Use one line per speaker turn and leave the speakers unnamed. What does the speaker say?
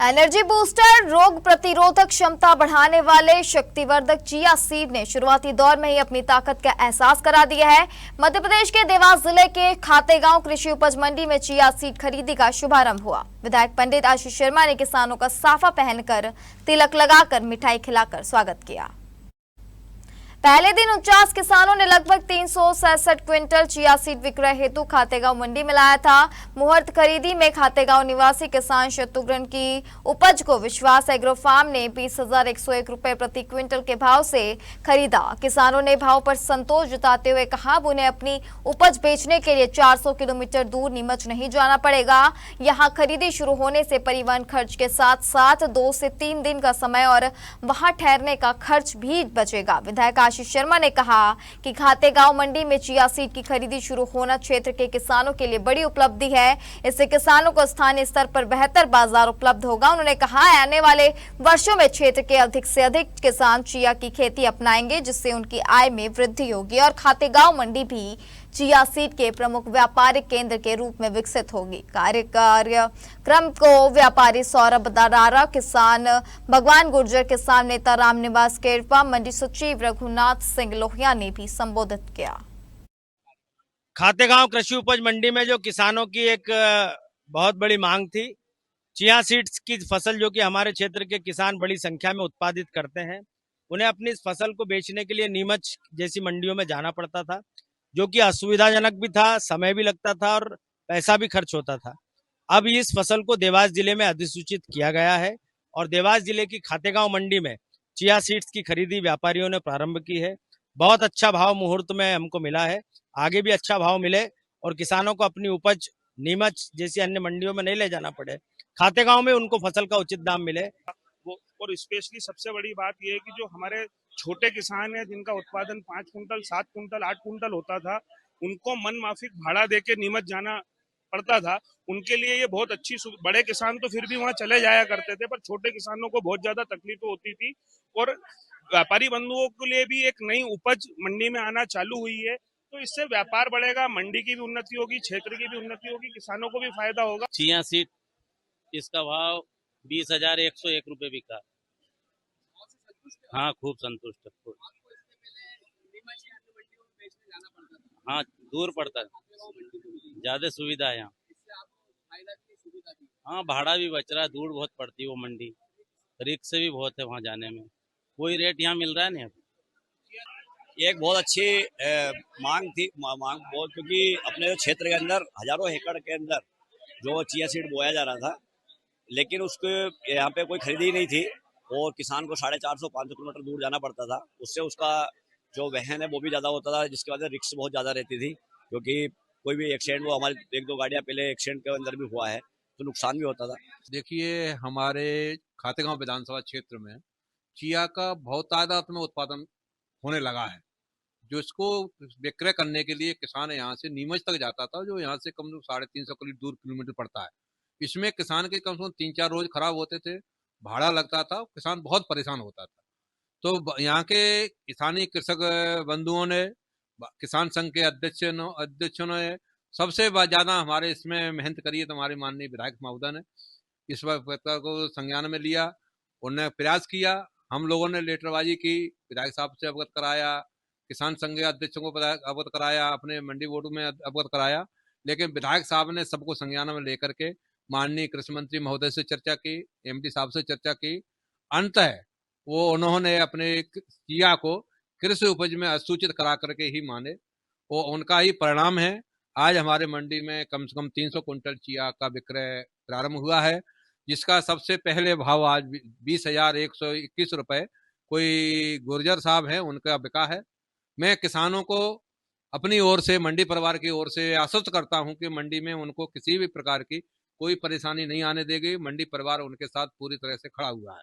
Energy booster रोग प्रतिरोधक क्षमता बढ़ाने वाले शक्तिवर्धक चिया सीड ने शुरुआती दौर में ही अपनी ताकत का एहसास करा दिया है। मध्य प्रदेश के देवास जिले के खातेगांव कृषि उपज मंडी में चिया सीड खरीदी का शुभारंभ हुआ। विधायक पंडित आशीष शर्मा ने किसानों का साफा पहनकर, तिलक लगाकर, मिठाई खिलाकर स्वागत किया। पहले दिन 49 किसानों ने लगभग 367 क्विंटल चिया सीड विक्रय हेतु खातेगांव मंडी में लाया था। मुहूर्त खरीदी में खातेगांव निवासी किसान शत्रुघ्न की उपज को विश्वास एग्रो फार्म ने 20,101 रुपए प्रति क्विंटल के भाव से खरीदा। किसानों ने भाव पर संतोष जताते हुए कहा, उन्हें अपनी उपज बेचने के लिए 400 किलोमीटर दूर नीमच नहीं जाना पड़ेगा। यहाँ खरीदी शुरू होने से परिवहन खर्च के साथ साथ 2 से 3 दिन का समय और वहां ठहरने का खर्च भी बचेगा। विधायक आशीष शर्मा ने कहा कि खातेगांव मंडी में चिया सीड की खरीदी शुरू होना क्षेत्र के किसानों के लिए बड़ी उपलब्धि है। इससे किसानों को स्थानीय स्तर पर बेहतर बाजार उपलब्ध होगा। उन्होंने कहा, आने वाले वर्षों में क्षेत्र के अधिक से अधिक किसान चिया की खेती अपनाएंगे, जिससे उनकी आय में वृद्धि होगी और खातेगांव मंडी भी चिया सीड के प्रमुख व्यापारिक केंद्र के रूप में विकसित होगी। कार्यक्रम को व्यापारी सौरभ दरारा, किसान भगवान गुर्जर, किसान नेता रामनिवास केरपा, मंडी सचिव रघुनाथ सिंह लोहिया ने भी संबोधित किया।
खातेगांव कृषि उपज मंडी में जो किसानों की एक बहुत बड़ी मांग थी, चिया सीड्स की फसल जो कि हमारे क्षेत्र के किसान बड़ी संख्या में उत्पादित करते हैं, उन्हें अपनी इस फसल को बेचने के लिए नीमच जैसी मंडियों में जाना पड़ता था, जो कि असुविधाजनक भी था, समय भी लगता था और पैसा भी खर्च होता था। अब इस फसल को देवास जिले में अधिसूचित किया गया है और देवास जिले की खातेगांव मंडी में चिया सीड्स की खरीदी व्यापारियों ने प्रारंभ की है। बहुत अच्छा भाव मुहूर्त में हमको मिला है, आगे भी अच्छा भाव मिले और किसानों को अपनी उपज नीमच जैसी अन्य मंडियों में नहीं ले जाना पड़े, खातेगांव में उनको फसल का उचित दाम मिले।
और स्पेशली सबसे बड़ी बात यह है कि जो हमारे छोटे किसान हैं, जिनका उत्पादन 5 कुंटल, 7 कुंटल, 8 कुंटल होता था, उनको मन माफिक भाड़ा देके नीमच जाना पड़ता था। उनके लिए ये बहुत अच्छी, बड़े किसान तो फिर भी वहां चले जाया करते थे, पर छोटे किसानों को बहुत ज्यादा तकलीफें होती थी। और व्यापारी बंधुओं के लिए भी एक नई उपज मंडी में आना चालू हुई है, तो इससे व्यापार बढ़ेगा, मंडी की भी उन्नति होगी, क्षेत्र की भी उन्नति होगी, किसानों को भी फायदा होगा।
चिया सीड इसका भाव 20,101 रुपए बिका। हाँ, खूब संतुष्ट है। हाँ, दूर पड़ता है, ज्यादा सुविधा है यहाँ। हाँ, भाड़ा भी बच रहा है, दूर बहुत पड़ती है वो मंडी, रिक्स भी बहुत है वहाँ जाने में, कोई रेट यहाँ मिल रहा है नहीं।
ये एक बहुत अच्छी मांग थी, मांग बहुत, क्योंकि अपने जो क्षेत्र के अंदर हजारों एकड़ के अंदर जो चिया सीड बोया जा रहा था, लेकिन उसके यहाँ पे कोई खरीदी नहीं थी और किसान को 450-500 किलोमीटर दूर जाना पड़ता था। उससे उसका जो वहन है वो भी ज्यादा होता था, जिसकी वजह से रिस्क बहुत ज्यादा रहती थी, क्योंकि कोई भी एक्सीडेंट, वो हमारी 1-2 गाड़ियां पहले एक्सीडेंट के अंदर भी हुआ है, तो नुकसान भी होता था।
देखिए, हमारे खातेगांव विधानसभा क्षेत्र में चिया का बहुत तादाद में उत्पादन होने लगा है, जो इसको विक्रय करने के लिए किसान यहाँ से नीमच तक जाता था, जो यहाँ से कम से कम 350 किलोमीटर पड़ता है। इसमें किसान के कम से कम 3-4 रोज खराब होते थे, भाड़ा लगता था, किसान बहुत परेशान होता था। तो यहाँ के स्थानीय कृषक बंधुओं ने, किसान संघ के अध्यक्षों ने सबसे ज्यादा हमारे इसमें मेहनत करी है। तो हमारे माननीय विधायक महोदय ने इस बात को संज्ञान में लिया, उन्होंने प्रयास किया, हम लोगों ने लेटरबाजी की, विधायक साहब से अवगत कराया, किसान संघ के अध्यक्षों को अवगत कराया, अपने मंडी बोर्ड में अवगत कराया, लेकिन विधायक साहब ने सबको संज्ञान में लेकर के माननीय कृषि मंत्री महोदय से चर्चा की, एमडी साहब से चर्चा की, अंततः वो उन्होंने अपने चिया को कृषि उपज में अधिसूचित करा करके ही माने, वो उनका ही परिणाम है। आज हमारे मंडी में कम से कम 300 कुंटल चिया का विक्रय प्रारंभ हुआ है, जिसका सबसे पहले भाव आज 20,121 रुपए कोई गुर्जर साहब हैं उनका बिका है। मैं किसानों को अपनी ओर से, मंडी परिवार की ओर से आश्वस्त करता हूं कि मंडी में उनको किसी भी प्रकार की कोई परेशानी नहीं आने देगी। मंडी परिवार उनके साथ पूरी तरह से खड़ा हुआ है।